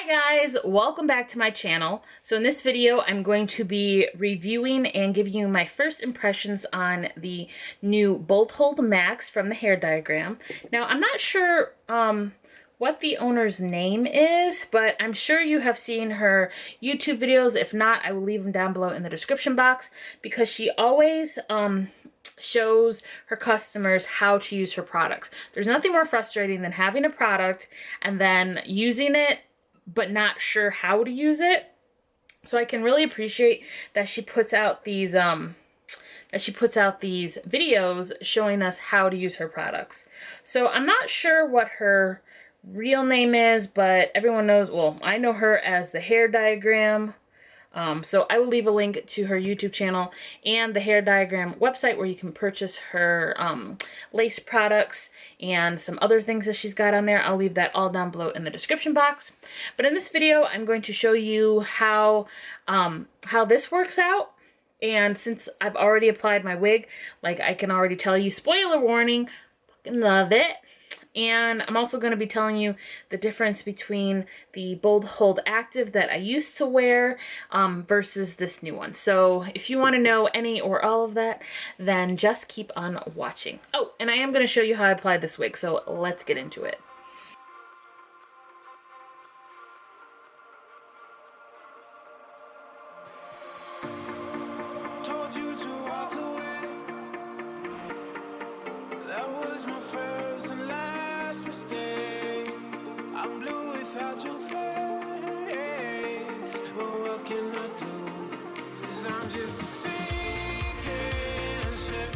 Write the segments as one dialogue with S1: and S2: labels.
S1: Hi guys, welcome back to my channel. So in this video, I'm going to be reviewing and giving you my first impressions on the new Bold Hold Max from the Hair Diagram. Now, I'm not sure what the owner's name is, but I'm sure you have seen her YouTube videos. If not, I will leave them down below in the description box because she always shows her customers how to use her products. There's nothing more frustrating than having a product and then using it but not sure how to use it. So I can really appreciate that she puts out these videos showing us how to use her products. So I'm not sure what her real name is, but everyone knows, well, I know her as the Hair Diagram. So I will leave a link to her YouTube channel and the Hair Diagram website where you can purchase her lace products and some other things that she's got on there. I'll leave that all down below in the description box. But in this video, I'm going to show you how this works out. And since I've already applied my wig, like I can already tell you, spoiler warning, fucking love it. And I'm also going to be telling you the difference between the Bold Hold Active that I used to wear versus this new one. So if you want to know any or all of that, then just keep on watching. Oh, and I am going to show you how I applied this wig, so let's get into it.
S2: My first and last mistake. I'm blue without your face. But what can I do? 'Cause I'm just a sinking ship,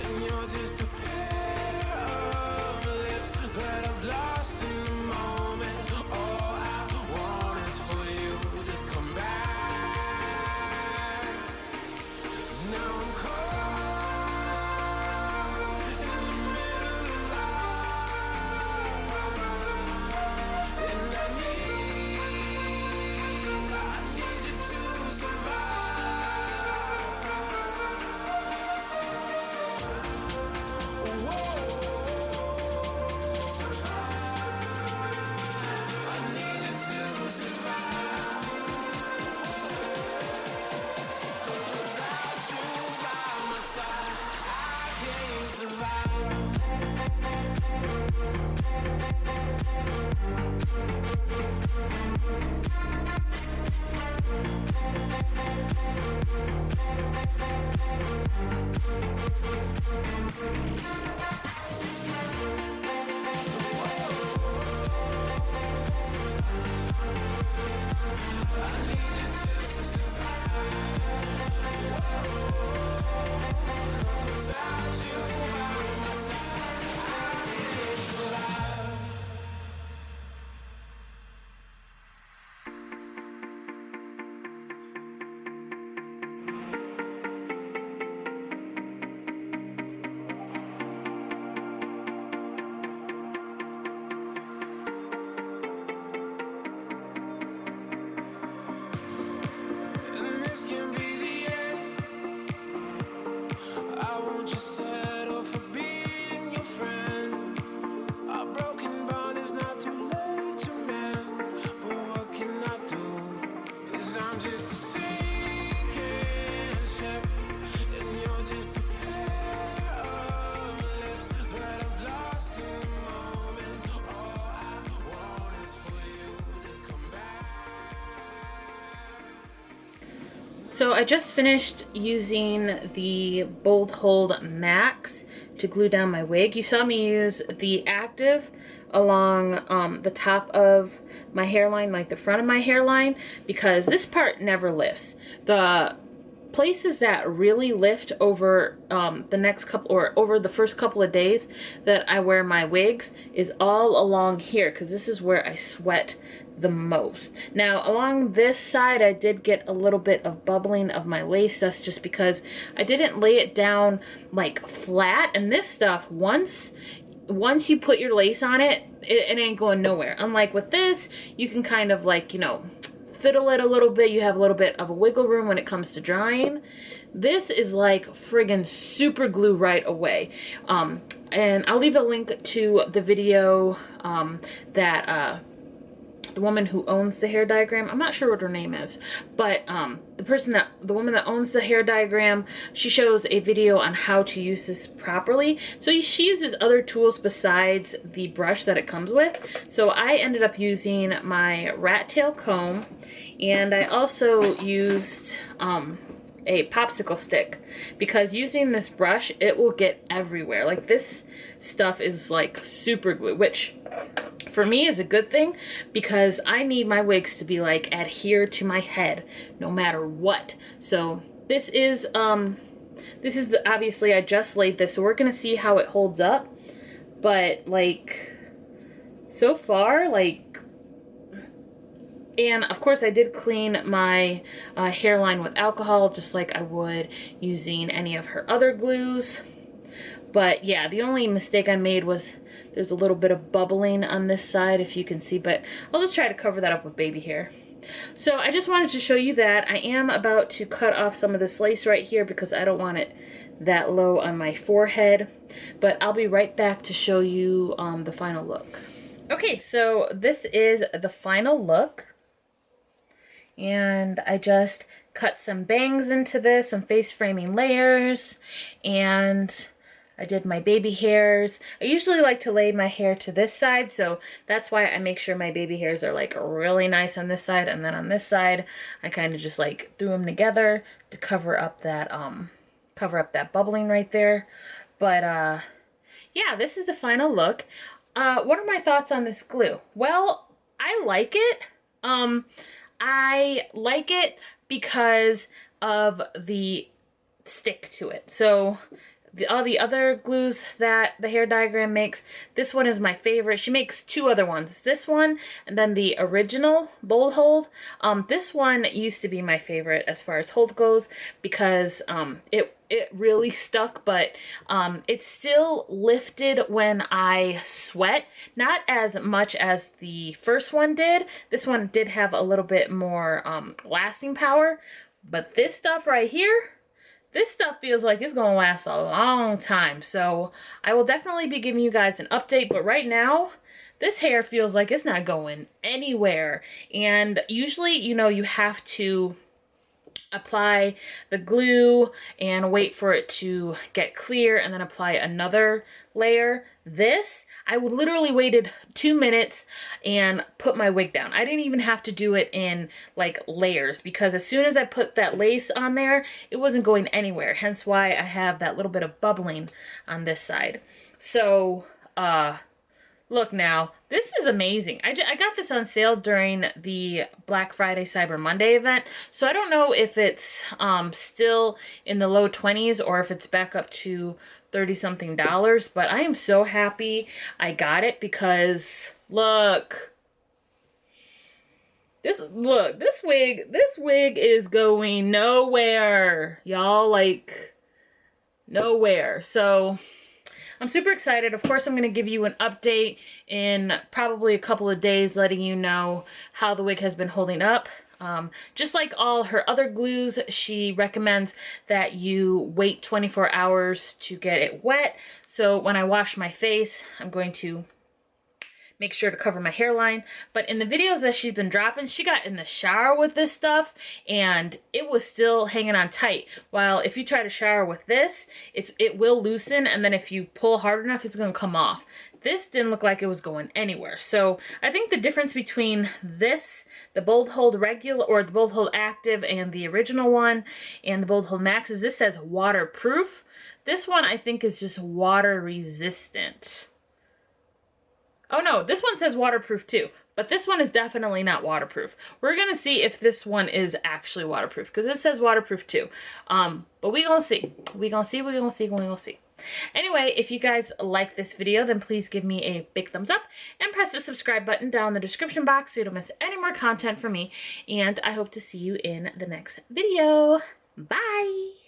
S2: and you're just a pair of lips that I've lost in the moment. All I want is for you to come back. Now I'm caught.
S1: So I just finished using the Bold Hold Max to glue down my wig. You saw me use the Active along the top of my hairline, like the front of my hairline, because this part never lifts. The places that really lift over the next couple, or over the first couple of days that I wear my wigs, is all along here, because this is where I sweat the most. Now along this side I did get a little bit of bubbling of my lace. That's just because I didn't lay it down like flat, and this stuff, once you put your lace on it, it ain't going nowhere. Unlike with this, you can kind of like, you know, fiddle it a little bit. You have a little bit of a wiggle room when it comes to drying. This is like friggin' super glue right away. And I'll leave a link to the video that the woman who owns the hair diagram, I'm not sure what her name is, but the woman that owns the hair diagram, she shows a video on how to use this properly. So she uses other tools besides the brush that it comes with. So I ended up using my rat tail comb, and I also used a popsicle stick, because using this brush, it will get everywhere. Like, this stuff is like super glue, which for me is a good thing, because I need my wigs to be like adhere to my head no matter what. So this is obviously, I just laid this, so we're gonna see how it holds up. But like, so far, like, and of course I did clean my hairline with alcohol, just like I would using any of her other glues. But yeah, the only mistake I made was there's a little bit of bubbling on this side, if you can see, but I'll just try to cover that up with baby hair. So I just wanted to show you that. I am about to cut off some of this lace right here because I don't want it that low on my forehead, but I'll be right back to show you the final look. Okay, so this is the final look. And I just cut some bangs into this, some face framing layers, and I did my baby hairs. I usually like to lay my hair to this side, so that's why I make sure my baby hairs are like really nice on this side, and then on this side, I kind of just like threw them together to cover up that bubbling right there. But yeah, this is the final look. What are my thoughts on this glue? Well, I like it. I like it because of the stick to it. So all the other glues that the hair diagram makes, this one is my favorite. She makes two other ones. This one and then the original Bold Hold. This one used to be my favorite as far as hold goes, because it really stuck, but it still lifted when I sweat. Not as much as the first one did. This one did have a little bit more lasting power, but this stuff right here, this stuff feels like it's gonna last a long time. So I will definitely be giving you guys an update, but right now, this hair feels like it's not going anywhere. And usually, you know, you have to apply the glue and wait for it to get clear and then apply another layer. This, I would literally waited 2 minutes and put my wig down. I didn't even have to do it in like layers, because as soon as I put that lace on there, it wasn't going anywhere. Hence why I have that little bit of bubbling on this side. So, look now, this is amazing. I got this on sale during the Black Friday Cyber Monday event, so I don't know if it's still in the low 20s or if it's back up to $30-something, but I am so happy I got it, because look, this wig is going nowhere, y'all, like nowhere. So I'm super excited. Of course, I'm going to give you an update in probably a couple of days, letting you know how the wig has been holding up. Just like all her other glues, she recommends that you wait 24 hours to get it wet. So when I wash my face, I'm going to make sure to cover my hairline. But in the videos that she's been dropping, she got in the shower with this stuff and it was still hanging on tight. While if you try to shower with this, it will loosen, and then if you pull hard enough, it's going to come off. This didn't look like it was going anywhere. So I think the difference between this, the Bold Hold Regular, or the Bold Hold Active, and the original one, and the Bold Hold Max, is this says waterproof. This one I think is just water resistant. Oh no, this one says waterproof too, but this one is definitely not waterproof. We're gonna see if this one is actually waterproof, because it says waterproof too. But we gonna see. We gonna see. Anyway, if you guys like this video, then please give me a big thumbs up and press the subscribe button down in the description box so you don't miss any more content from me. And I hope to see you in the next video. Bye!